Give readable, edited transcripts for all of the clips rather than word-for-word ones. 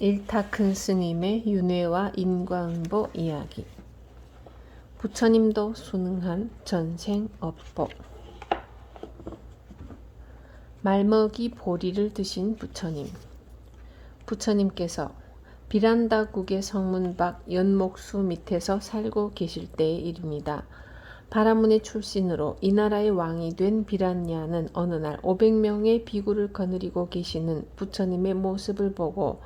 일타 큰 스님의 윤회와 인과응보 이야기. 부처님도 순응한 전생업보. 말먹이 보리를 드신 부처님. 부처님께서 비란다국의 성문 밖 연목수 밑에서 살고 계실 때의 일입니다. 바라문의 출신으로 이 나라의 왕이 된 비란야는 어느 날 500명의 비구를 거느리고 계시는 부처님의 모습을 보고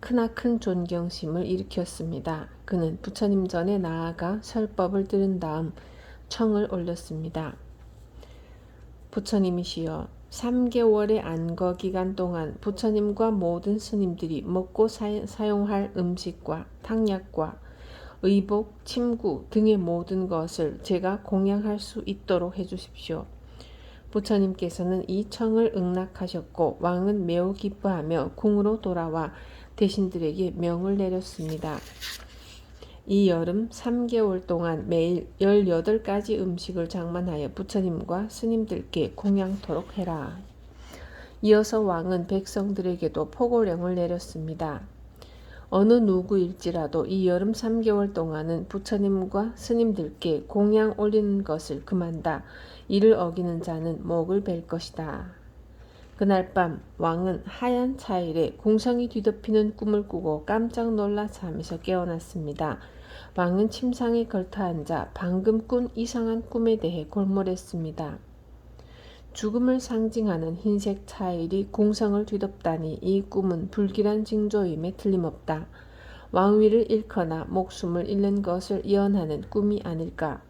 크나큰 존경심을 일으켰습니다. 그는 부처님 전에 나아가 설법을 들은 다음 청을 올렸습니다. 부처님이시여, 3개월의 안거 기간 동안 부처님과 모든 스님들이 먹고 사용할 음식과 탕약과 의복, 침구 등의 모든 것을 제가 공양할 수 있도록 해주십시오. 부처님께서는 이 청을 응낙하셨고 왕은 매우 기뻐하며 궁으로 돌아와 대신들에게 명을 내렸습니다. 이 여름 3개월 동안 매일 18가지 음식을 장만하여 부처님과 스님들께 공양토록 해라. 이어서 왕은 백성들에게도 포고령을 내렸습니다. 어느 누구일지라도 이 여름 3개월 동안은 부처님과 스님들께 공양 올리는 것을 금한다. 이를 어기는 자는 목을 벨 것이다. 그날 밤 왕은 하얀 차일에 궁성이 뒤덮이는 꿈을 꾸고 깜짝 놀라 잠에서 깨어났습니다. 왕은 침상에 걸터 앉아 방금 꾼 이상한 꿈에 대해 골몰했습니다. 죽음을 상징하는 흰색 차일이 궁성을 뒤덮다니 이 꿈은 불길한 징조임에 틀림없다. 왕위를 잃거나 목숨을 잃는 것을 예언하는 꿈이 아닐까.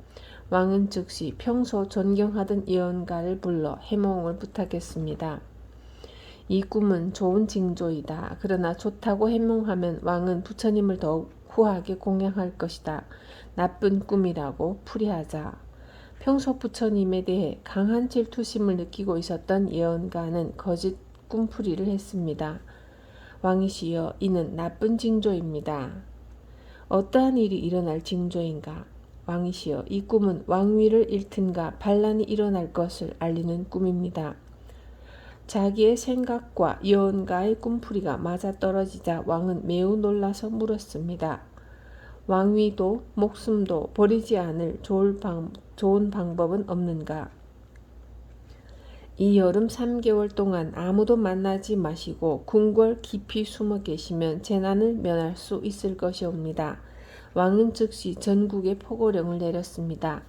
왕은 즉시 평소 존경하던 예언가를 불러 해몽을 부탁했습니다. 이 꿈은 좋은 징조이다. 그러나 좋다고 해몽하면 왕은 부처님을 더욱 후하게 공양할 것이다. 나쁜 꿈이라고 풀이하자. 평소 부처님에 대해 강한 질투심을 느끼고 있었던 예언가는 거짓 꿈풀이를 했습니다. 왕이시여, 이는 나쁜 징조입니다. 어떠한 일이 일어날 징조인가? 왕이시여, 이 꿈은 왕위를 잃든가 반란이 일어날 것을 알리는 꿈입니다. 자기의 생각과 예언가의 꿈풀이가 맞아떨어지자 왕은 매우 놀라서 물었습니다. 왕위도 목숨도 버리지 않을 좋은 방법은 없는가? 이 여름 3개월 동안 아무도 만나지 마시고 궁궐 깊이 숨어 계시면 재난을 면할 수 있을 것이옵니다. 왕은 즉시 전국에 포고령을 내렸습니다.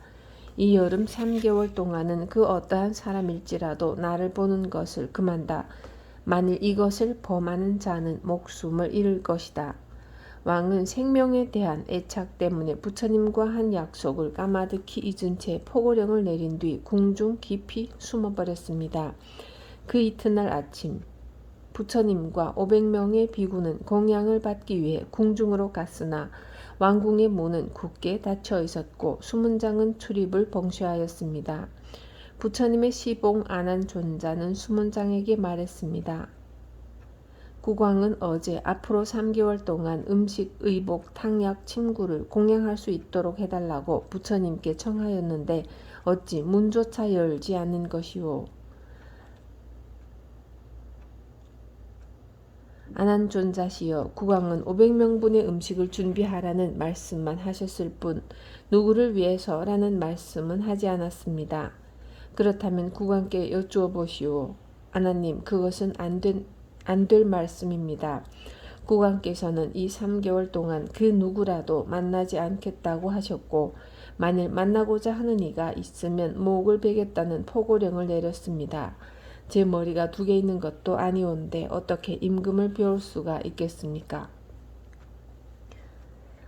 이 여름 3개월 동안은 그 어떠한 사람일지라도 나를 보는 것을 금한다. 만일 이것을 범하는 자는 목숨을 잃을 것이다. 왕은 생명에 대한 애착 때문에 부처님과 한 약속을 까마득히 잊은 채 포고령을 내린 뒤 궁중 깊이 숨어버렸습니다. 그 이튿날 아침 부처님과 500명의 비구는 공양을 받기 위해 궁중으로 갔으나 왕궁의 문은 굳게 닫혀 있었고 수문장은 출입을 봉쇄하였습니다. 부처님의 시봉 아난존자는 수문장에게 말했습니다. 국왕은 어제 앞으로 3개월 동안 음식, 의복, 탕약, 침구를 공양할 수 있도록 해달라고 부처님께 청하였는데 어찌 문조차 열지 않는 것이오. 아난존자시여, 국왕은 500명분의 음식을 준비하라는 말씀만 하셨을 뿐 누구를 위해서라는 말씀은 하지 않았습니다. 그렇다면 국왕께 여쭈어 보시오. 아나님, 그것은 안 될 말씀입니다. 국왕께서는 이 3개월 동안 그 누구라도 만나지 않겠다고 하셨고 만일 만나고자 하는 이가 있으면 목을 베겠다는 포고령을 내렸습니다. 제 머리가 2개 있는 것도 아니온데 어떻게 임금을 배울 수가 있겠습니까?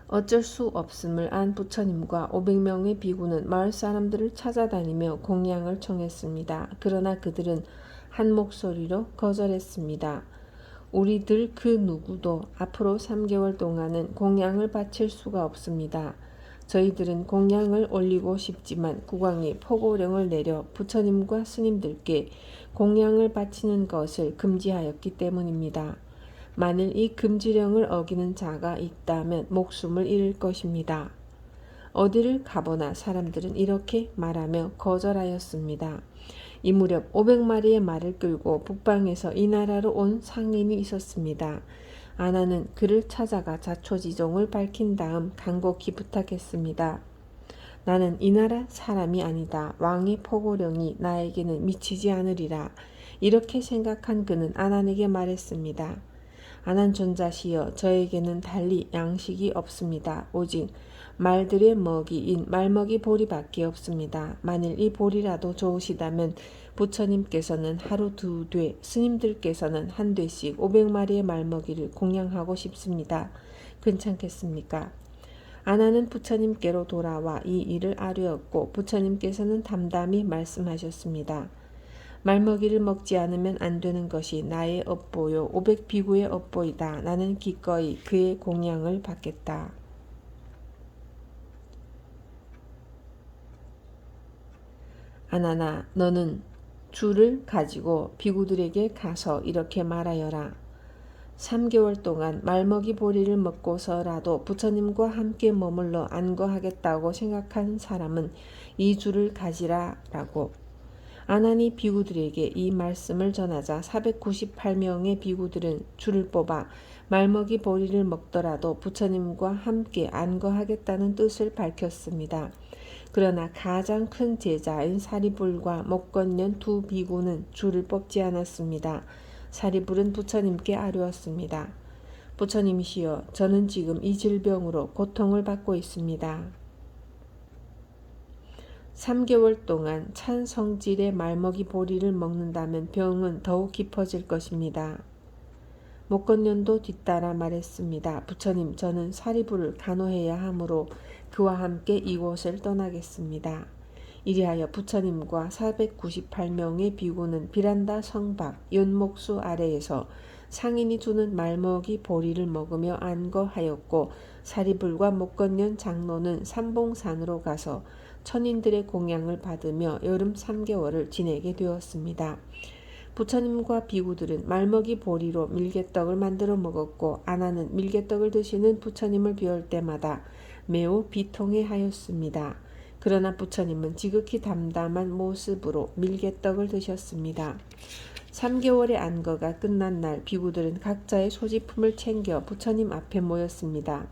어쩔 수 없음을 안 부처님과 500명의 비구는 마을 사람들을 찾아다니며 공양을 청했습니다. 그러나 그들은 한 목소리로 거절했습니다. 우리들 그 누구도 앞으로 3개월 동안은 공양을 바칠 수가 없습니다. 저희들은 공양을 올리고 싶지만 국왕이 포고령을 내려 부처님과 스님들께 공양을 바치는 것을 금지하였기 때문입니다. 만일 이 금지령을 어기는 자가 있다면 목숨을 잃을 것입니다. 어디를 가보나 사람들은 이렇게 말하며 거절하였습니다. 이 무렵 500마리의 말을 끌고 북방에서 이 나라로 온 상인이 있었습니다. 아나는 그를 찾아가 자초지종을 밝힌 다음 간곡히 부탁했습니다. 나는 이 나라 사람이 아니다. 왕의 포고령이 나에게는 미치지 않으리라. 이렇게 생각한 그는 아난에게 말했습니다. 아난 존자시여, 저에게는 달리 양식이 없습니다. 오직 말들의 먹이인 말먹이 보리밖에 없습니다. 만일 이 보리라도 좋으시다면 부처님께서는 하루 2돼, 스님들께서는 한 되씩 500마리의 말먹이를 공양하고 싶습니다. 괜찮겠습니까? 아나는 부처님께로 돌아와 이 일을 아뢰었고 부처님께서는 담담히 말씀하셨습니다. 말먹이를 먹지 않으면 안 되는 것이 나의 업보요 500비구의 업보이다. 나는 기꺼이 그의 공양을 받겠다. 아나나, 너는 줄을 가지고 비구들에게 가서 이렇게 말하여라. 3개월 동안 말먹이 보리를 먹고서라도 부처님과 함께 머물러 안거하겠다고 생각한 사람은 이 줄을 가지라 라고. 아난이 비구들에게 이 말씀을 전하자 498명의 비구들은 줄을 뽑아 말먹이 보리를 먹더라도 부처님과 함께 안거하겠다는 뜻을 밝혔습니다. 그러나 가장 큰 제자인 사리불과 목건년 2 비구는 줄을 뽑지 않았습니다. 사리불은 부처님께 아뢰었습니다. 부처님이시여, 저는 지금 이 질병으로 고통을 받고 있습니다. 3개월 동안 찬 성질의 말먹이 보리를 먹는다면 병은 더욱 깊어질 것입니다. 목건년도 뒤따라 말했습니다. 부처님, 저는 사리불을 간호해야 하므로 그와 함께 이곳을 떠나겠습니다. 이리하여 부처님과 498명의 비구는 비란다 성박 연목수 아래에서 상인이 주는 말먹이 보리를 먹으며 안거하였고, 사리불과 목건년 장로는 삼봉산으로 가서 천인들의 공양을 받으며 여름 3개월을 지내게 되었습니다. 부처님과 비구들은 말먹이 보리로 밀개떡을 만들어 먹었고, 아나는 밀개떡을 드시는 부처님을 뵈올 때마다 매우 비통해하였습니다. 그러나 부처님은 지극히 담담한 모습으로 밀개떡을 드셨습니다. 3개월의 안거가 끝난 날 비구들은 각자의 소지품을 챙겨 부처님 앞에 모였습니다.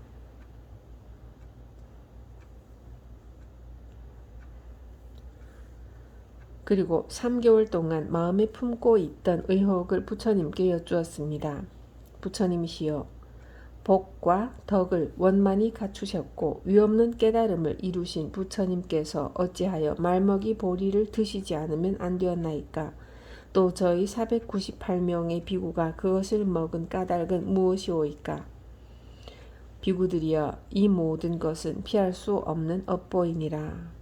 그리고 3개월 동안 마음에 품고 있던 의혹을 부처님께 여쭈었습니다. 부처님이시여, 복과 덕을 원만히 갖추셨고 위없는 깨달음을 이루신 부처님께서 어찌하여 말먹이 보리를 드시지 않으면 안 되었나이까? 또 저희 498명의 비구가 그것을 먹은 까닭은 무엇이오이까? 비구들이여, 이 모든 것은 피할 수 없는 업보이니라.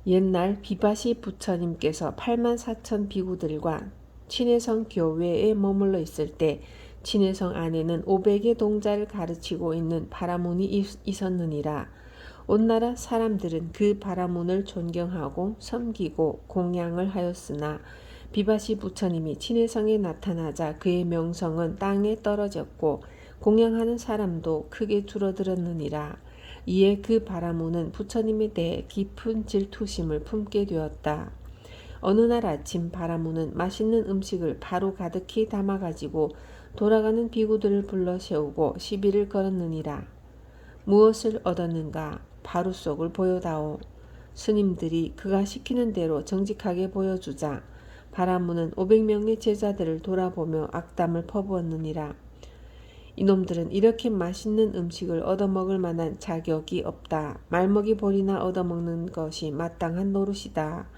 옛날 비바시 부처님께서 84,000 비구들과 친해성 교회에 머물러 있을 때 친해성 안에는 500의 동자를 가르치고 있는 바라문이 있었느니라. 온 나라 사람들은 그 바라문을 존경하고 섬기고 공양을 하였으나 비바시 부처님이 친해성에 나타나자 그의 명성은 땅에 떨어졌고 공양하는 사람도 크게 줄어들었느니라. 이에 그 바라문은 부처님에 대해 깊은 질투심을 품게 되었다. 어느 날 아침 바라문은 맛있는 음식을 바로 가득히 담아가지고 돌아가는 비구들을 불러 세우고 시비를 걸었느니라. 무엇을 얻었는가? 바루 속을 보여다오. 스님들이 그가 시키는 대로 정직하게 보여주자 바라문은 500명의 제자들을 돌아보며 악담을 퍼부었느니라. 이놈들은 이렇게 맛있는 음식을 얻어먹을 만한 자격이 없다. 말먹이 보리나 얻어먹는 것이 마땅한 노릇이다.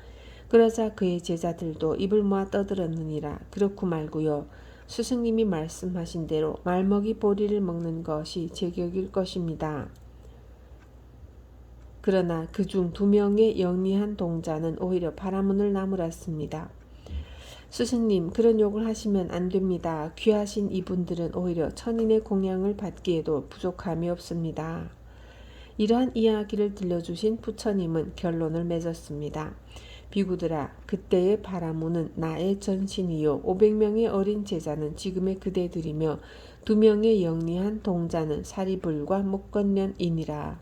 그러자 그의 제자들도 입을 모아 떠들었느니라. 그렇고 말고요. 스승님이 말씀하신 대로 말먹이 보리를 먹는 것이 제격일 것입니다. 그러나 그중 2명의 영리한 동자는 오히려 바라문을 나무랐습니다. 스승님, 그런 욕을 하시면 안 됩니다. 귀하신 이분들은 오히려 천인의 공양을 받기에도 부족함이 없습니다. 이러한 이야기를 들려주신 부처님은 결론을 맺었습니다. 비구들아, 그때의 바라문은 나의 전신이요 500명의 어린 제자는 지금의 그대들이며 2명의 영리한 동자는 사리불과 목건년이니라.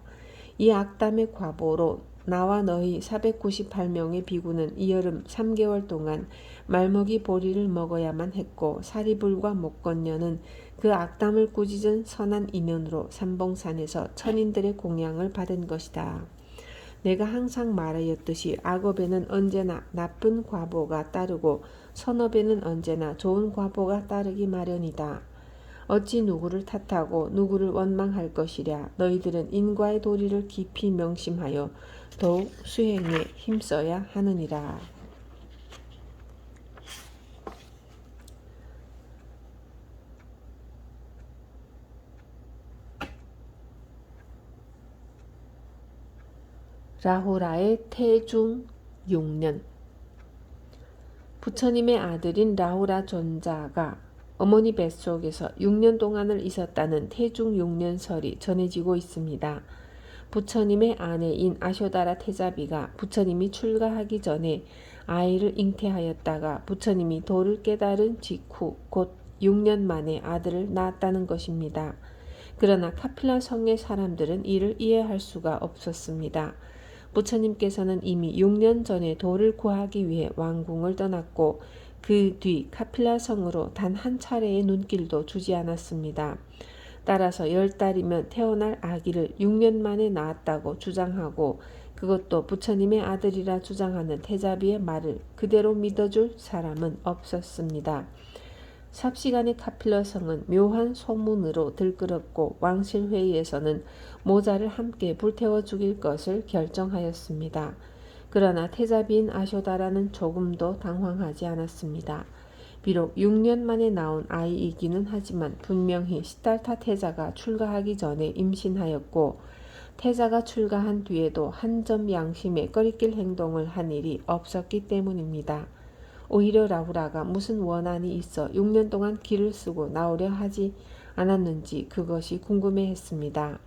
이 악담의 과보로 나와 너희 498명의 비구는 이 여름 3개월 동안 말먹이 보리를 먹어야만 했고 사리불과 목건녀는 그 악담을 꾸짖은 선한 인연으로 삼봉산에서 천인들의 공양을 받은 것이다. 내가 항상 말하였듯이 악업에는 언제나 나쁜 과보가 따르고 선업에는 언제나 좋은 과보가 따르기 마련이다. 어찌 누구를 탓하고 누구를 원망할 것이랴. 너희들은 인과의 도리를 깊이 명심하여 더욱 수행에 힘써야 하느니라. 라후라의 태중 6년. 부처님의 아들인 라후라 존자가 어머니 뱃속에서 6년 동안을 있었다는 태중 6년설이 전해지고 있습니다. 부처님의 아내인 아쇼다라 태자비가 부처님이 출가하기 전에 아이를 잉태하였다가 부처님이 도를 깨달은 직후 곧 6년 만에 아들을 낳았다는 것입니다. 그러나 카필라 성의 사람들은 이를 이해할 수가 없었습니다. 부처님께서는 이미 6년 전에 도를 구하기 위해 왕궁을 떠났고 그 뒤 카필라 성으로 단 한 차례의 눈길도 주지 않았습니다. 따라서 10달이면 태어날 아기를 6년 만에 낳았다고 주장하고 그것도 부처님의 아들이라 주장하는 태자비의 말을 그대로 믿어줄 사람은 없었습니다. 삽시간에 카필라 성은 묘한 소문으로 들끓었고 왕실회의에서는 모자를 함께 불태워 죽일 것을 결정하였습니다. 그러나 태자비인 아쇼다라는 조금도 당황하지 않았습니다. 비록 6년 만에 나온 아이이기는 하지만 분명히 시달타 태자가 출가하기 전에 임신하였고 태자가 출가한 뒤에도 한 점 양심에 꺼리낄 행동을 한 일이 없었기 때문입니다. 오히려 라후라가 무슨 원한이 있어 6년 동안 기를 쓰고 나오려 하지 않았는지 그것이 궁금해했습니다.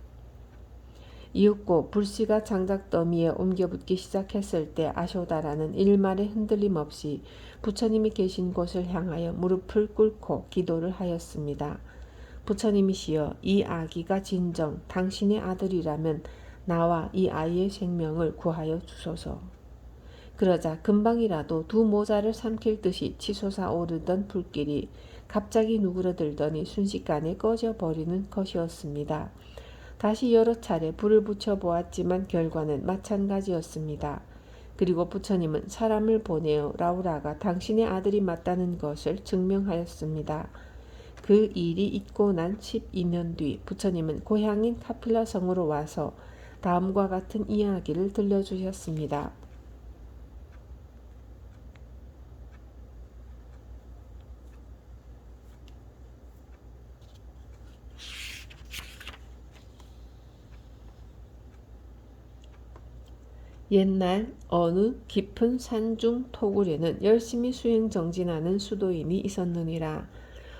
이윽고 불씨가 장작 더미에 옮겨붙기 시작했을 때 아쇼다라는 일말의 흔들림 없이 부처님이 계신 곳을 향하여 무릎을 꿇고 기도를 하였습니다. 부처님이시여, 이 아기가 진정 당신의 아들이라면 나와 이 아이의 생명을 구하여 주소서. 그러자 금방이라도 두 모자를 삼킬 듯이 치솟아 오르던 불길이 갑자기 누그러들더니 순식간에 꺼져버리는 것이었습니다. 다시 여러 차례 불을 붙여보았지만 결과는 마찬가지였습니다. 그리고 부처님은 사람을 보내어 라후라가 당신의 아들이 맞다는 것을 증명하였습니다. 그 일이 있고 난 12년 뒤 부처님은 고향인 카필라 성으로 와서 다음과 같은 이야기를 들려주셨습니다. 옛날 어느 깊은 산중 토굴에는 열심히 수행 정진하는 수도인이 있었느니라.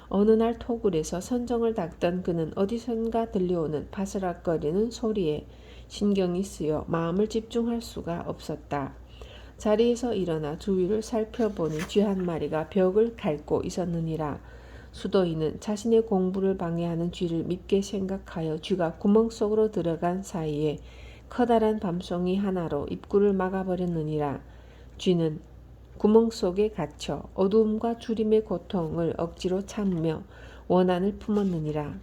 어느 날 토굴에서 선정을 닦던 그는 어디선가 들려오는 바스락거리는 소리에 신경이 쓰여 마음을 집중할 수가 없었다. 자리에서 일어나 주위를 살펴보니 쥐 한 마리가 벽을 갉고 있었느니라. 수도인은 자신의 공부를 방해하는 쥐를 밉게 생각하여 쥐가 구멍 속으로 들어간 사이에 커다란 밤송이 하나로 입구를 막아버렸느니라. 쥐는 구멍 속에 갇혀 어두움과 주림의 고통을 억지로 참으며 원한을 품었느니라.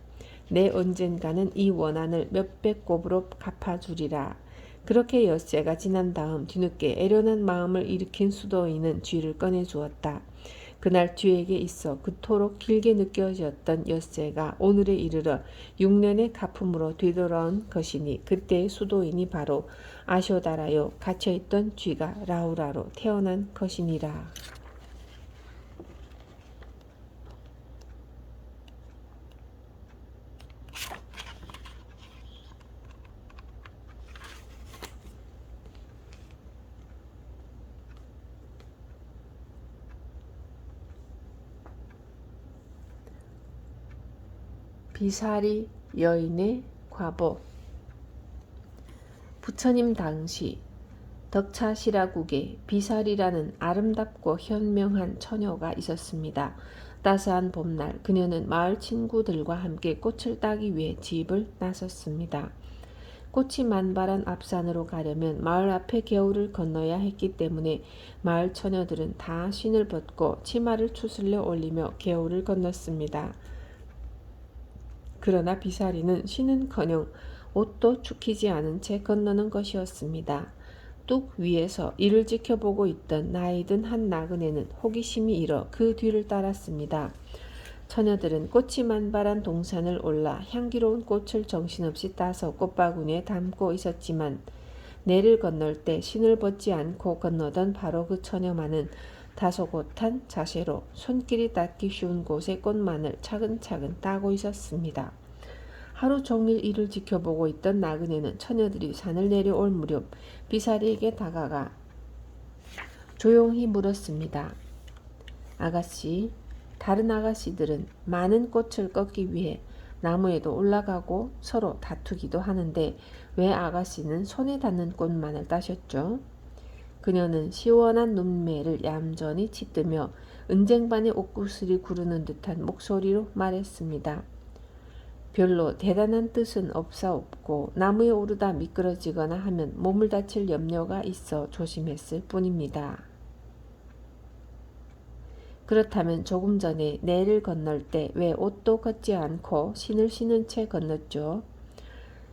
내 언젠가는 이 원한을 몇백 곱으로 갚아주리라. 그렇게 엿새가 지난 다음 뒤늦게 애련한 마음을 일으킨 수도인은 쥐를 꺼내주었다. 그날 쥐에게 있어 그토록 길게 느껴졌던 엿새가 오늘에 이르러 6년의 가품으로 되돌아온 것이니 그때의 수도인이 바로 아쇼다라요 갇혀있던 쥐가 라후라로 태어난 것이니라. 비사리 여인의 과보. 부처님 당시 덕차시라국에 비사리라는 아름답고 현명한 처녀가 있었습니다. 따스한 봄날 그녀는 마을 친구들과 함께 꽃을 따기 위해 집을 나섰습니다. 꽃이 만발한 앞산으로 가려면 마을 앞에 개울을 건너야 했기 때문에 마을 처녀들은 다 신을 벗고 치마를 추슬려 올리며 개울을 건넜습니다. 그러나 비사리는 신은커녕 옷도 축히지 않은 채 건너는 것이었습니다. 뚝 위에서 이를 지켜보고 있던 나이든 한 나그네는 호기심이 일어 그 뒤를 따랐습니다. 처녀들은 꽃이 만발한 동산을 올라 향기로운 꽃을 정신없이 따서 꽃바구니에 담고 있었지만 내를 건널 때 신을 벗지 않고 건너던 바로 그 처녀만은 다소곳한 자세로 손길이 닿기 쉬운 곳에 꽃만을 차근차근 따고 있었습니다. 하루 종일 이를 지켜보고 있던 나그네는 처녀들이 산을 내려올 무렵 비사리에게 다가가 조용히 물었습니다. 아가씨, 다른 아가씨들은 많은 꽃을 꺾기 위해 나무에도 올라가고 서로 다투기도 하는데 왜 아가씨는 손에 닿는 꽃만을 따셨죠? 그녀는 시원한 눈매를 얌전히 치뜨며 은쟁반의 옷구슬이 구르는 듯한 목소리로 말했습니다. 별로 대단한 뜻은 없사옵고 나무에 오르다 미끄러지거나 하면 몸을 다칠 염려가 있어 조심했을 뿐입니다. 그렇다면 조금 전에 내를 건널 때 왜 옷도 걷지 않고 신을 신은 채 건넜죠?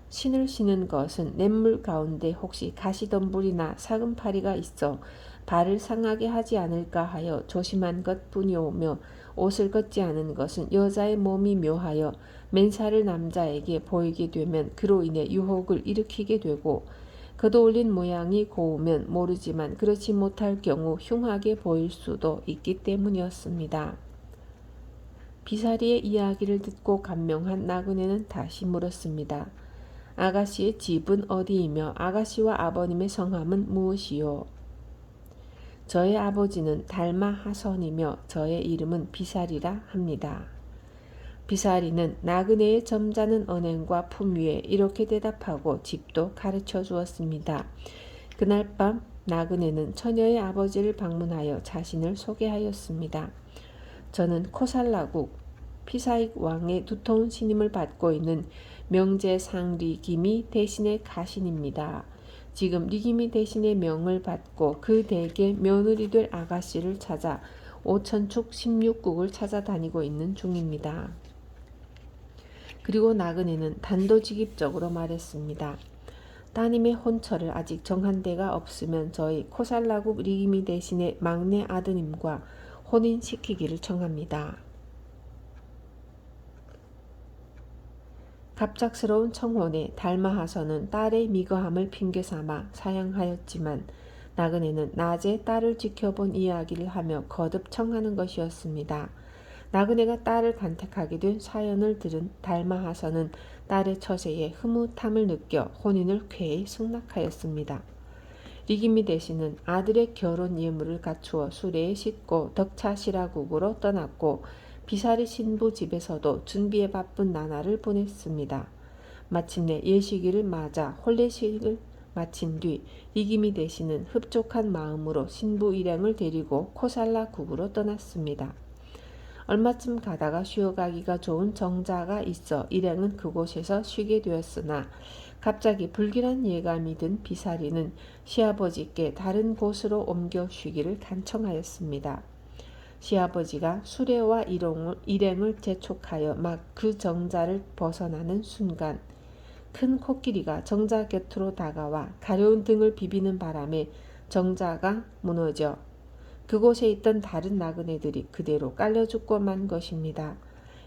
신을 신은 것은 냇물 가운데 혹시 가시덤불이나 사금파리가 있어 발을 상하게 하지 않을까 하여 조심한 것뿐이오며 옷을 걷지 않은 것은 여자의 몸이 묘하여 맨살을 남자에게 보이게 되면 그로 인해 유혹을 일으키게 되고 걷어올린 모양이 고우면 모르지만 그렇지 못할 경우 흉하게 보일 수도 있기 때문이었습니다. 비사리의 이야기를 듣고 감명한 나그네는 다시 물었습니다. 아가씨의 집은 어디이며 아가씨와 아버님의 성함은 무엇이요? 저의 아버지는 달마하선이며 저의 이름은 비사리라 합니다. 비사리는 나그네의 점잖은 언행과 품위에 이렇게 대답하고 집도 가르쳐 주었습니다. 그날 밤 나그네는 처녀의 아버지를 방문하여 자신을 소개하였습니다. 저는 코살라국 피사익 왕의 두터운 신임을 받고 있는 명제상 리기미 대신의 가신입니다. 지금 리기미 대신의 명을 받고 그 댁의 며느리 될 아가씨를 찾아 오천축 16국을 찾아다니고 있는 중입니다. 그리고 나그네는 단도직입적으로 말했습니다. 따님의 혼처를 아직 정한 데가 없으면 저희 코살라국 리기미 대신의 막내 아드님과 혼인시키기를 청합니다. 갑작스러운 청혼에 달마하선은 딸의 미거함을 핑계삼아 사양하였지만 나그네는 낮에 딸을 지켜본 이야기를 하며 거듭 청하는 것이었습니다. 나그네가 딸을 간택하게 된 사연을 들은 달마하선은 딸의 처세에 흐뭇함을 느껴 혼인을 쾌히 승낙하였습니다. 리기미 대신은 아들의 결혼 예물을 갖추어 수레에 싣고 덕차시라국으로 떠났고 비사리 신부 집에서도 준비에 바쁜 나날을 보냈습니다. 마침내 예식일을 맞아 혼례식을 마친 뒤 리기미 대신은 흡족한 마음으로 신부 일행을 데리고 코살라국으로 떠났습니다. 얼마쯤 가다가 쉬어가기가 좋은 정자가 있어 일행은 그곳에서 쉬게 되었으나 갑자기 불길한 예감이 든 비사리는 시아버지께 다른 곳으로 옮겨 쉬기를 간청하였습니다. 시아버지가 수레와 일행을 재촉하여 막 그 정자를 벗어나는 순간 큰 코끼리가 정자 곁으로 다가와 가려운 등을 비비는 바람에 정자가 무너져 그곳에 있던 다른 나그네들이 그대로 깔려 죽고 만 것입니다.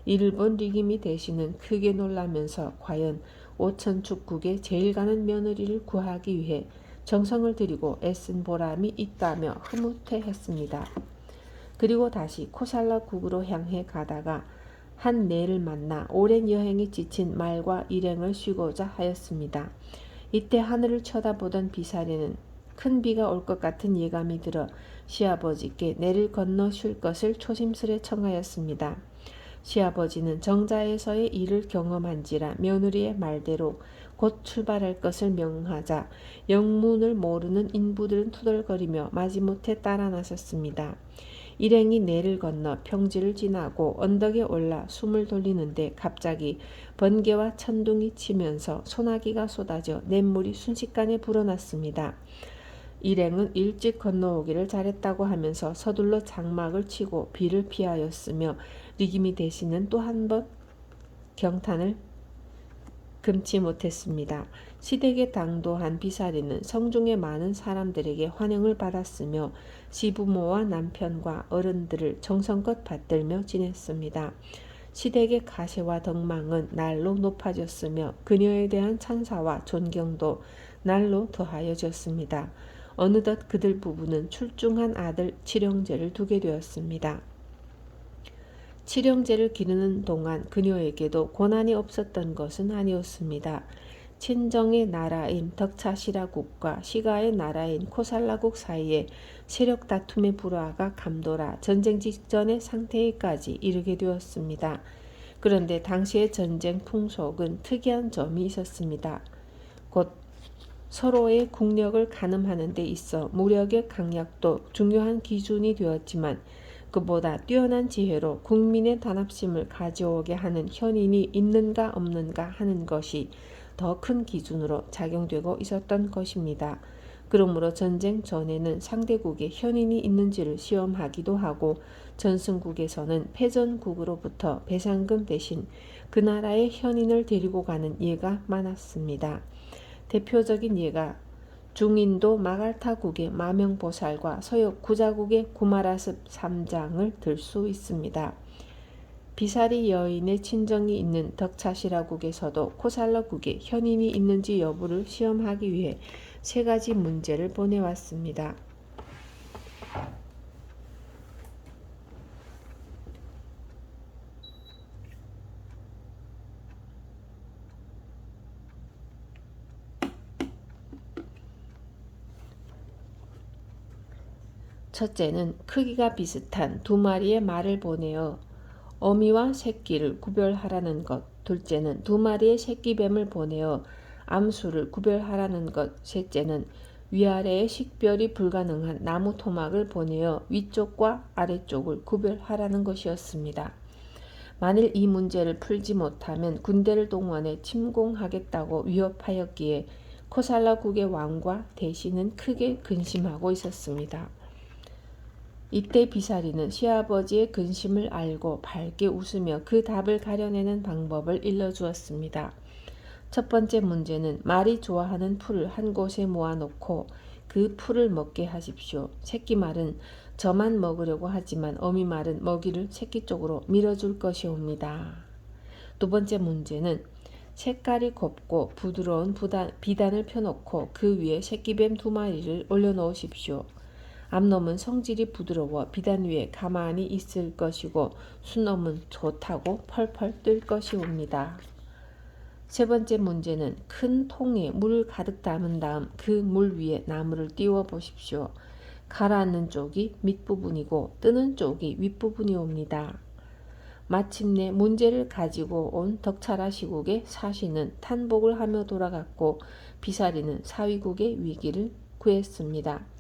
이를 본 리기미 대신은 크게 놀라면서 과연 오천축국의 제일 가는 며느리를 구하기 위해 정성을 들이고 애쓴 보람이 있다며 흐뭇해했습니다. 그리고 다시 코살라국으로 향해 가다가 한 내를 만나 오랜 여행에 지친 말과 일행을 쉬고자 하였습니다. 이때 하늘을 쳐다보던 비사리는 큰 비가 올 것 같은 예감이 들어 시아버지께 내를 건너 쉴 것을 조심스레 청하였습니다. 시아버지는 정자에서의 일을 경험한지라 며느리의 말대로 곧 출발할 것을 명하자 영문을 모르는 인부들은 투덜거리며 마지못해 따라 나섰습니다. 일행이 내를 건너 평지를 지나고 언덕에 올라 숨을 돌리는데 갑자기 번개와 천둥이 치면서 소나기가 쏟아져 냇물이 순식간에 불어났습니다. 일행은 일찍 건너오기를 잘했다고 하면서 서둘러 장막을 치고 비를 피하였으며 리기미 대신은 또 한 번 경탄을 금치 못했습니다. 시댁에 당도한 비사리는 성중의 많은 사람들에게 환영을 받았으며 시부모와 남편과 어른들을 정성껏 받들며 지냈습니다. 시댁의 가세와 덕망은 날로 높아졌으며 그녀에 대한 찬사와 존경도 날로 더하여졌습니다. 어느덧 그들 부부는 출중한 아들 칠형제를 두게 되었습니다. 칠형제를 기르는 동안 그녀에게도 고난이 없었던 것은 아니었습니다. 친정의 나라인 덕차시라국과 시가의 나라인 코살라국 사이에 세력 다툼에 불화가 감돌아 전쟁 직전의 상태에까지 이르게 되었습니다. 그런데 당시의 전쟁 풍속은 특이한 점이 있었습니다. 곧 서로의 국력을 가늠하는 데 있어 무력의 강약도 중요한 기준이 되었지만 그보다 뛰어난 지혜로 국민의 단합심을 가져오게 하는 현인이 있는가 없는가 하는 것이 더 큰 기준으로 작용되고 있었던 것입니다. 그러므로 전쟁 전에는 상대국에 현인이 있는지를 시험하기도 하고 전승국에서는 패전국으로부터 배상금 대신 그 나라의 현인을 데리고 가는 예가 많았습니다. 대표적인 예가 중인도 마갈타국의 마명보살과 서역 구자국의 구마라습 3장을 들 수 있습니다. 비사리 여인의 친정이 있는 덕차시라국에서도 코살라국에 현인이 있는지 여부를 시험하기 위해 3가지 문제를 보내왔습니다. 첫째는 크기가 비슷한 2마리의 말을 보내어 어미와 새끼를 구별하라는 것. 둘째는 2마리의 새끼뱀을 보내어 암수를 구별하라는 것. 셋째는 위아래의 식별이 불가능한 나무 토막을 보내어 위쪽과 아래쪽을 구별하라는 것이었습니다. 만일 이 문제를 풀지 못하면 군대를 동원해 침공하겠다고 위협하였기에 코살라국의 왕과 대신은 크게 근심하고 있었습니다. 이때 비사리는 시아버지의 근심을 알고 밝게 웃으며 그 답을 가려내는 방법을 일러주었습니다. 첫 번째 문제는 말이 좋아하는 풀을 한 곳에 모아놓고 그 풀을 먹게 하십시오. 새끼 말은 저만 먹으려고 하지만 어미 말은 먹이를 새끼 쪽으로 밀어줄 것이옵니다. 두 번째 문제는 색깔이 곱고 부드러운 비단을 펴놓고 그 위에 새끼뱀 2마리를 올려놓으십시오. 암놈은 성질이 부드러워 비단 위에 가만히 있을 것이고 순놈은 좋다고 펄펄 뜰 것이옵니다. 세 번째 문제는 큰 통에 물을 가득 담은 다음 그 물 위에 나무를 띄워 보십시오. 가라앉는 쪽이 밑부분이고 뜨는 쪽이 윗부분이옵니다. 마침내 문제를 가지고 온 덕차라 시국의 사신은 탄복을 하며 돌아갔고 비사리는 사위국의 위기를 구했습니다.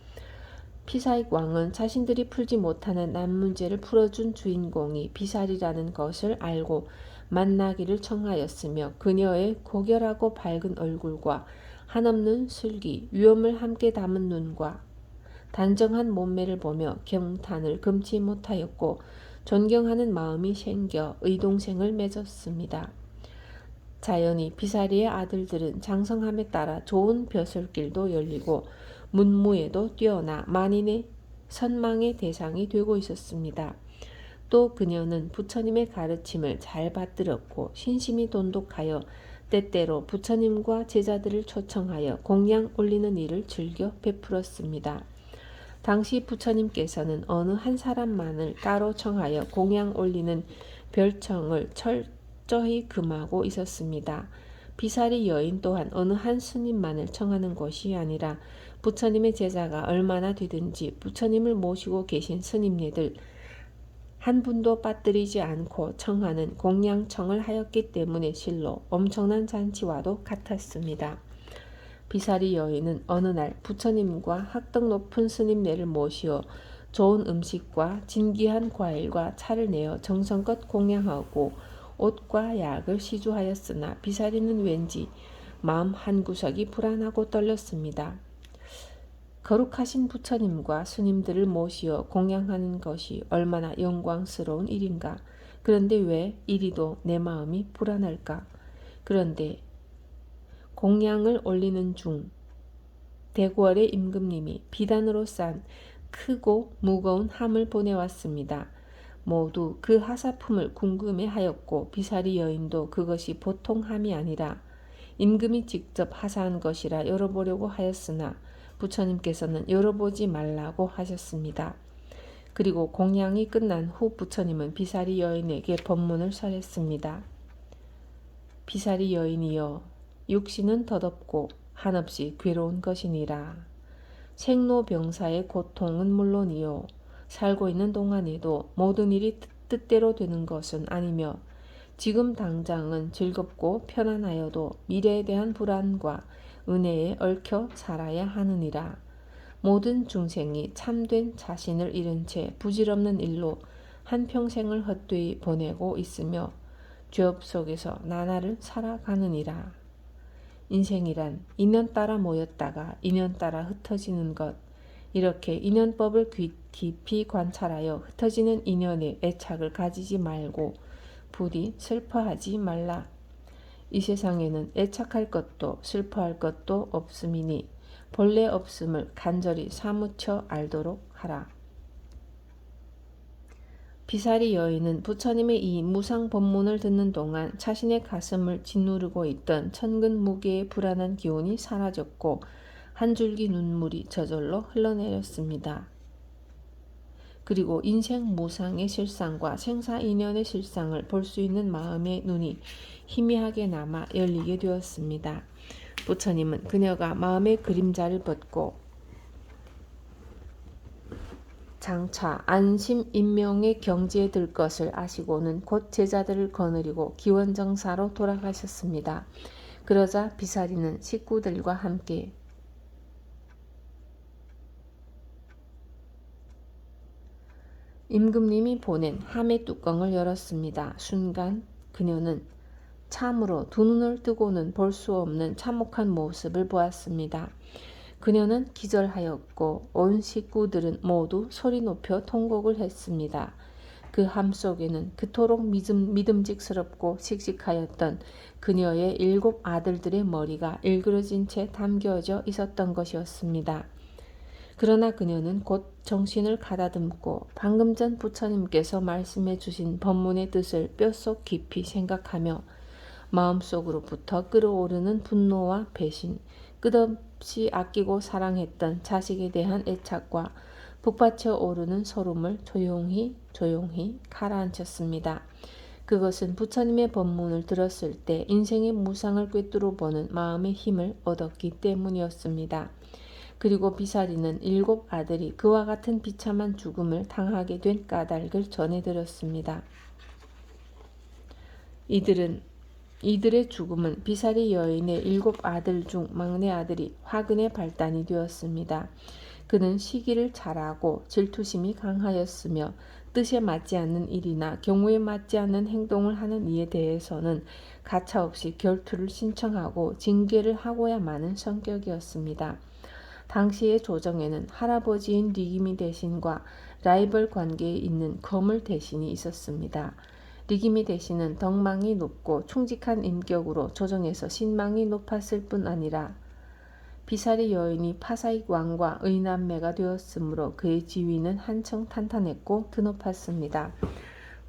피사익 왕은 자신들이 풀지 못하는 난문제를 풀어준 주인공이 비사리라는 것을 알고 만나기를 청하였으며 그녀의 고결하고 밝은 얼굴과 한없는 슬기, 위엄을 함께 담은 눈과 단정한 몸매를 보며 경탄을 금치 못하였고 존경하는 마음이 생겨 의동생을 맺었습니다. 자연히 비사리의 아들들은 장성함에 따라 좋은 벼슬길도 열리고 문무에도 뛰어나 만인의 선망의 대상이 되고 있었습니다. 또 그녀는 부처님의 가르침을 잘 받들었고 신심이 돈독하여 때때로 부처님과 제자들을 초청하여 공양 올리는 일을 즐겨 베풀었습니다. 당시 부처님께서는 어느 한 사람만을 따로 청하여 공양 올리는 별청을 철저히 금하고 있었습니다. 비사리 여인 또한 어느 한 스님만을 청하는 것이 아니라 부처님의 제자가 얼마나 되든지 부처님을 모시고 계신 스님네들 한 분도 빠뜨리지 않고 청하는 공양청을 하였기 때문에 실로 엄청난 잔치와도 같았습니다. 비사리 여인은 어느 날 부처님과 학덕 높은 스님네를 모시어 좋은 음식과 진귀한 과일과 차를 내어 정성껏 공양하고 옷과 약을 시주하였으나 비사리는 왠지 마음 한구석이 불안하고 떨렸습니다. 거룩하신 부처님과 스님들을 모시어 공양하는 것이 얼마나 영광스러운 일인가. 그런데 왜 이리도 내 마음이 불안할까? 그런데 공양을 올리는 중 대궐의 임금님이 비단으로 싼 크고 무거운 함을 보내왔습니다. 모두 그 하사품을 궁금해하였고 비사리 여인도 그것이 보통 함이 아니라 임금이 직접 하사한 것이라 열어보려고 하였으나 부처님께서는 열어보지 말라고 하셨습니다. 그리고 공양이 끝난 후 부처님은 비사리 여인에게 법문을 설했습니다. 비사리 여인이여, 육신은 덧없고 한없이 괴로운 것이니라. 생로병사의 고통은 물론이요 살고 있는 동안에도 모든 일이 뜻대로 되는 것은 아니며 지금 당장은 즐겁고 편안하여도 미래에 대한 불안과 은혜에 얽혀 살아야 하느니라. 모든 중생이 참된 자신을 잃은 채 부질없는 일로 한평생을 헛되이 보내고 있으며 죄업 속에서 나날을 살아가느니라. 인생이란 인연 따라 모였다가 인연 따라 흩어지는 것. 이렇게 인연법을 깊이 관찰하여 흩어지는 인연에 애착을 가지지 말고 부디 슬퍼하지 말라. 이 세상에는 애착할 것도 슬퍼할 것도 없음이니 본래 없음을 간절히 사무쳐 알도록 하라. 비사리 여인은 부처님의 이 무상 법문을 듣는 동안 자신의 가슴을 짓누르고 있던 천근 무게의 불안한 기운이 사라졌고 한 줄기 눈물이 저절로 흘러내렸습니다. 그리고 인생 무상의 실상과 생사인연의 실상을 볼 수 있는 마음의 눈이 희미하게 남아 열리게 되었습니다. 부처님은 그녀가 마음의 그림자를 벗고 장차 안심인명의 경지에 들 것을 아시고는 곧 제자들을 거느리고 기원정사로 돌아가셨습니다. 그러자 비사리는 식구들과 함께 임금님이 보낸 함의 뚜껑을 열었습니다. 순간 그녀는 참으로 두 눈을 뜨고는 볼 수 없는 참혹한 모습을 보았습니다. 그녀는 기절하였고 온 식구들은 모두 소리 높여 통곡을 했습니다. 그 함 속에는 그토록 믿음직스럽고 씩씩하였던 그녀의 7 아들들의 머리가 일그러진 채 담겨져 있었던 것이었습니다. 그러나 그녀는 곧 정신을 가다듬고 방금 전 부처님께서 말씀해 주신 법문의 뜻을 뼛속 깊이 생각하며 마음속으로부터 끓어오르는 분노와 배신, 끝없이 아끼고 사랑했던 자식에 대한 애착과 북받쳐 오르는 소름을 조용히 가라앉혔습니다. 그것은 부처님의 법문을 들었을 때 인생의 무상을 꿰뚫어 보는 마음의 힘을 얻었기 때문이었습니다. 그리고 비사리는 7 아들이 그와 같은 비참한 죽음을 당하게 된 까닭을 전해드렸습니다. 이들의 죽음은 비사리 여인의 7 아들 중 막내 아들이 화근의 발단이 되었습니다. 그는 시기를 잘하고 질투심이 강하였으며 뜻에 맞지 않는 일이나 경우에 맞지 않는 행동을 하는 이에 대해서는 가차없이 결투를 신청하고 징계를 하고야 마는 성격이었습니다. 당시의 조정에는 할아버지인 리기미 대신과 라이벌 관계에 있는 거물 대신이 있었습니다. 리기미 대신은 덕망이 높고 충직한 인격으로 조정에서 신망이 높았을 뿐 아니라 비사리 여인이 파사익 왕과 의남매가 되었으므로 그의 지위는 한층 탄탄했고 드높았습니다.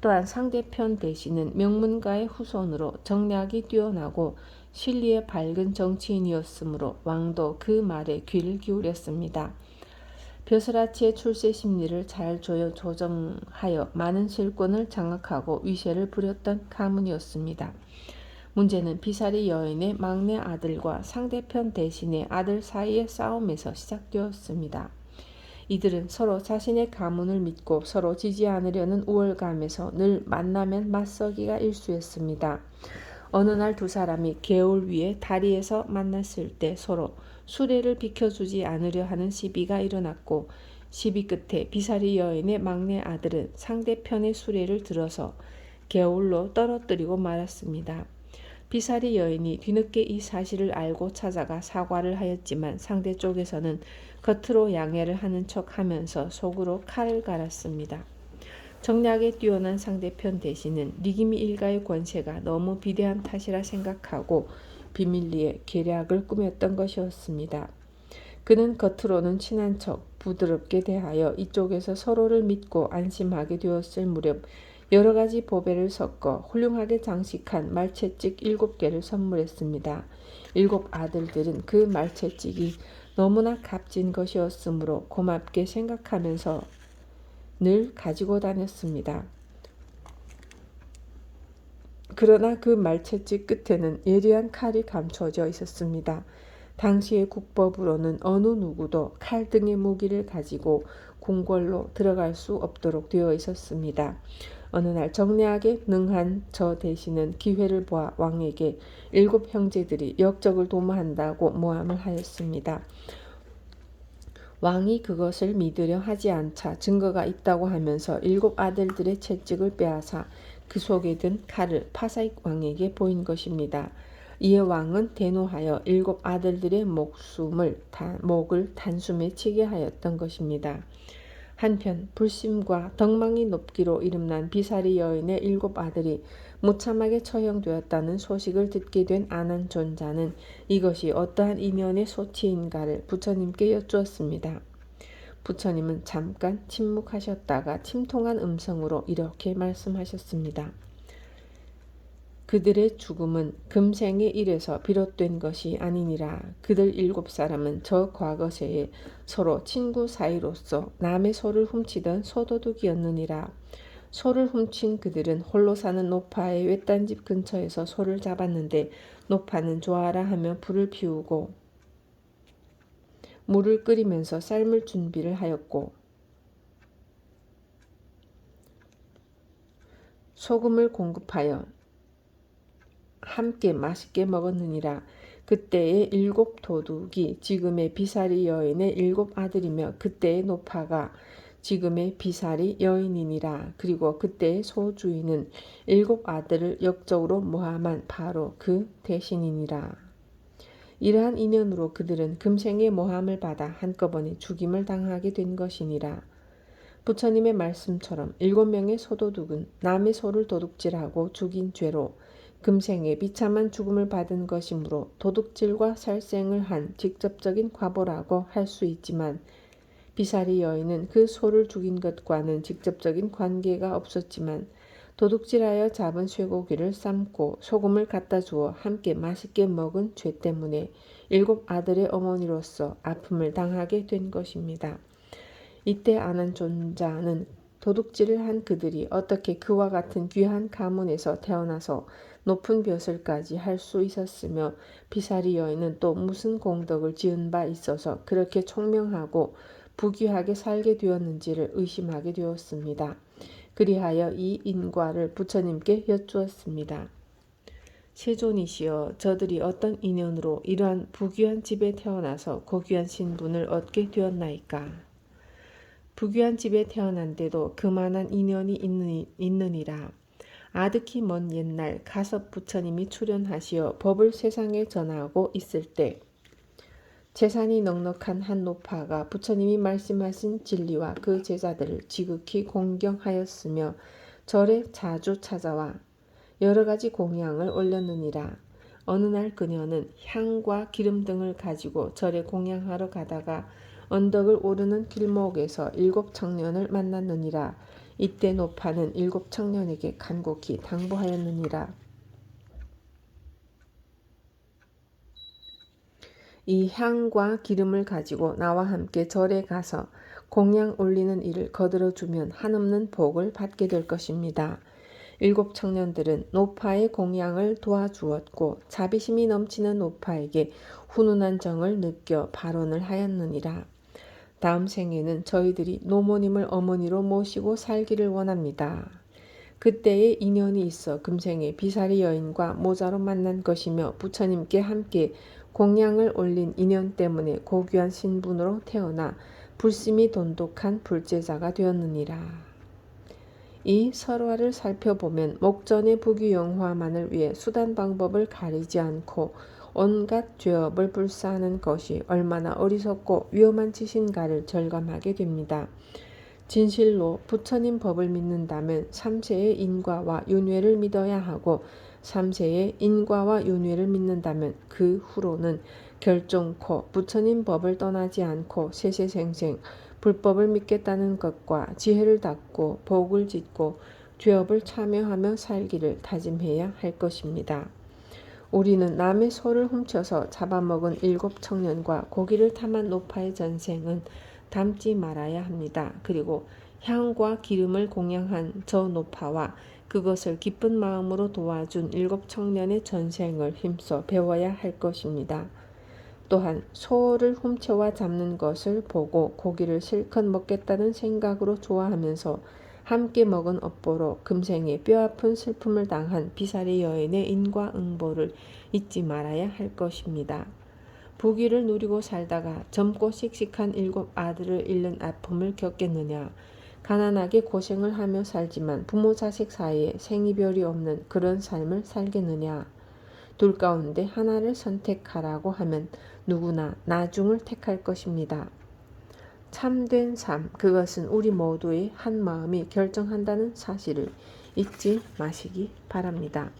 또한 상대편 대신은 명문가의 후손으로 정략이 뛰어나고 신리의 밝은 정치인이었으므로 왕도 그 말에 귀를 기울였습니다. 벼슬아치의 출세 심리를 잘 조정하여 많은 실권을 장악하고 위세를 부렸던 가문이었습니다. 문제는 비사리 여인의 막내 아들과 상대편 대신의 아들 사이의 싸움에서 시작되었습니다. 이들은 서로 자신의 가문을 믿고 서로 지지 않으려는 우월감에서 늘 만나면 맞서기가 일쑤였습니다. 어느 날 2 사람이 개울 위에 다리에서 만났을 때 서로 수레를 비켜주지 않으려 하는 시비가 일어났고 시비 끝에 비사리 여인의 막내 아들은 상대편의 수레를 들어서 개울로 떨어뜨리고 말았습니다. 비사리 여인이 뒤늦게 이 사실을 알고 찾아가 사과를 하였지만 상대 쪽에서는 겉으로 양해를 하는 척 하면서 속으로 칼을 갈았습니다. 정략에 뛰어난 상대편 대신은 리기미 일가의 권세가 너무 비대한 탓이라 생각하고 비밀리에 계략을 꾸몄던 것이었습니다. 그는 겉으로는 친한 척 부드럽게 대하여 이쪽에서 서로를 믿고 안심하게 되었을 무렵 여러 가지 보배를 섞어 훌륭하게 장식한 말채찍 7개를 선물했습니다. 7 아들들은 그 말채찍이 너무나 값진 것이었으므로 고맙게 생각하면서 늘 가지고 다녔습니다. 그러나 그 말채찍 끝에는 예리한 칼이 감춰져 있었습니다. 당시의 국법으로는 어느 누구도 칼 등의 무기를 가지고 궁궐로 들어갈 수 없도록 되어 있었습니다. 어느 날 정략에 능한 저 대신은 기회를 보아 왕에게 7 형제들이 역적을 도모한다고 모함을 하였습니다. 왕이 그것을 믿으려 하지 않자 증거가 있다고 하면서 7 아들들의 채찍을 빼앗아 그 속에 든 칼을 파사익 왕에게 보인 것입니다. 이에 왕은 대노하여 7 아들들의 목을 단숨에 치게 하였던 것입니다. 한편 불심과 덕망이 높기로 이름난 비사리 여인의 7 아들이 무참하게 처형되었다는 소식을 듣게 된 아난존자는 이것이 어떠한 인연의 소치인가를 부처님께 여쭈었습니다. 부처님은 잠깐 침묵하셨다가 침통한 음성으로 이렇게 말씀하셨습니다. 그들의 죽음은 금생의 일에서 비롯된 것이 아니니라. 그들 7사람은 저 과거세에 서로 친구 사이로서 남의 소를 훔치던 소도둑이었느니라. 소를 훔친 그들은 홀로 사는 노파의 외딴집 근처에서 소를 잡았는데 노파는 좋아라 하며 불을 피우고 물을 끓이면서 삶을 준비를 하였고 소금을 공급하여 함께 맛있게 먹었느니라. 그때의 7 도둑이 지금의 비사리 여인의 7 아들이며 그때의 노파가 지금의 비사리 여인이니라. 그리고 그때의 소주인은 7 아들을 역적으로 모함한 바로 그 대신이니라. 이러한 인연으로 그들은 금생의 모함을 받아 한꺼번에 죽임을 당하게 된 것이니라. 부처님의 말씀처럼 7명의 소도둑은 남의 소를 도둑질하고 죽인 죄로 금생에 비참한 죽음을 받은 것이므로 도둑질과 살생을 한 직접적인 과보라고 할 수 있지만 비사리 여인은 그 소를 죽인 것과는 직접적인 관계가 없었지만 도둑질하여 잡은 쇠고기를 삶고 소금을 갖다 주어 함께 맛있게 먹은 죄 때문에 7 아들의 어머니로서 아픔을 당하게 된 것입니다. 이때 아난존자는 도둑질을 한 그들이 어떻게 그와 같은 귀한 가문에서 태어나서 높은 벼슬까지 할 수 있었으며 비사리 여인은 또 무슨 공덕을 지은 바 있어서 그렇게 총명하고 부귀하게 살게 되었는지를 의심하게 되었습니다. 그리하여 이 인과를 부처님께 여쭈었습니다. 세존이시여, 저들이 어떤 인연으로 이러한 부귀한 집에 태어나서 고귀한 신분을 얻게 되었나이까? 부귀한 집에 태어난데도 그만한 인연이 있느니라. 아득히 먼 옛날 가섭 부처님이 출현하시어 법을 세상에 전하고 있을 때 재산이 넉넉한 한 노파가 부처님이 말씀하신 진리와 그 제자들을 지극히 공경하였으며 절에 자주 찾아와 여러 가지 공양을 올렸느니라. 어느 날 그녀는 향과 기름 등을 가지고 절에 공양하러 가다가 언덕을 오르는 길목에서 7 청년을 만났느니라. 이때 노파는 7 청년에게 간곡히 당부하였느니라. 이 향과 기름을 가지고 나와 함께 절에 가서 공양 올리는 일을 거들어주면 한없는 복을 받게 될 것입니다. 7 청년들은 노파의 공양을 도와주었고 자비심이 넘치는 노파에게 훈훈한 정을 느껴 발언을 하였느니라. 다음 생에는 저희들이 노모님을 어머니로 모시고 살기를 원합니다. 그때의 인연이 있어 금생에 비사리 여인과 모자로 만난 것이며 부처님께 함께 공양을 올린 인연 때문에 고귀한 신분으로 태어나 불심이 돈독한 불제자가 되었느니라. 이 설화를 살펴보면 목전의 부귀영화만을 위해 수단 방법을 가리지 않고 온갖 죄업을 불사하는 것이 얼마나 어리석고 위험한 짓인가를 절감하게 됩니다. 진실로 부처님 법을 믿는다면 삼세의 인과와 윤회를 믿어야 하고 삼세의 인과와 윤회를 믿는다면 그 후로는 결정코 부처님 법을 떠나지 않고 세세생생 불법을 믿겠다는 것과 지혜를 닦고 복을 짓고 죄업을 참여하며 살기를 다짐해야 할 것입니다. 우리는 남의 소를 훔쳐서 잡아먹은 7 청년과 고기를 탐한 노파의 전생은 닮지 말아야 합니다. 그리고 향과 기름을 공양한 저 노파와 그것을 기쁜 마음으로 도와준 7 청년의 전생을 힘써 배워야 할 것입니다. 또한 소를 훔쳐와 잡는 것을 보고 고기를 실컷 먹겠다는 생각으로 좋아하면서 함께 먹은 업보로 금생에 뼈아픈 슬픔을 당한 비살이 여인의 인과응보를 잊지 말아야 할 것입니다. 부귀를 누리고 살다가 젊고 씩씩한 7 아들을 잃는 아픔을 겪겠느냐. 가난하게 고생을 하며 살지만 부모 자식 사이에 생이별이 없는 그런 삶을 살겠느냐. 둘 가운데 하나를 선택하라고 하면 누구나 나중을 택할 것입니다. 참된 삶, 그것은 우리 모두의 한 마음이 결정한다는 사실을 잊지 마시기 바랍니다.